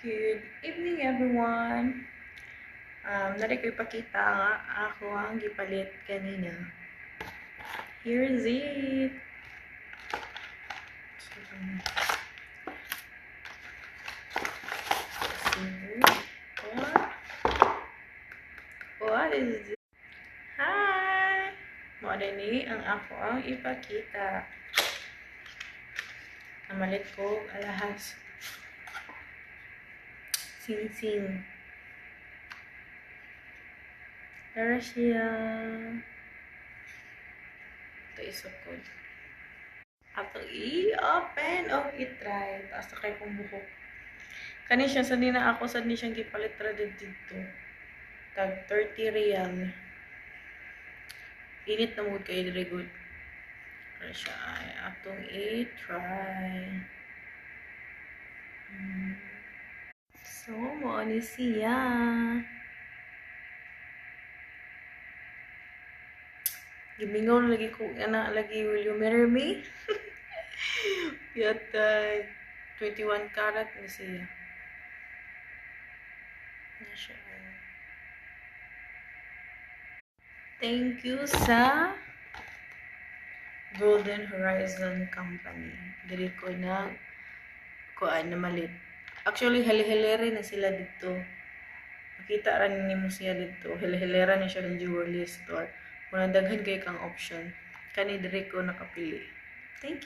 Good evening, everyone. Nari ko ipakita nga ako ang gipalit kanina. Here's it. What is this? Hi! Muna ni ang ako ang ipakita. Namalit ko alahas. Sing-sing. Tara siya. Ito isukod. Ato i-open o i-try. Taas na kayo kong buhok. Kani siya, saan na ako, saan ni siyang gipalit radid dito. Tag 30 real. Init na mood kayo, very good. Tara siya ay atong i-try. So, mo ni siya. Gimingaw na lagi ko, lagi, will you marry me? Yata, 21 karat na siya. Na siya. Thank you sa Golden Horizon Company. Dili ko na kuan na malit. Actually, hali-hilera na sila dito. Makita rin ni mo siya dito. Hali-hilera na siya ng jewelry store. Kung daghan kay kang option. Kani diri ko nakapili. Thank you.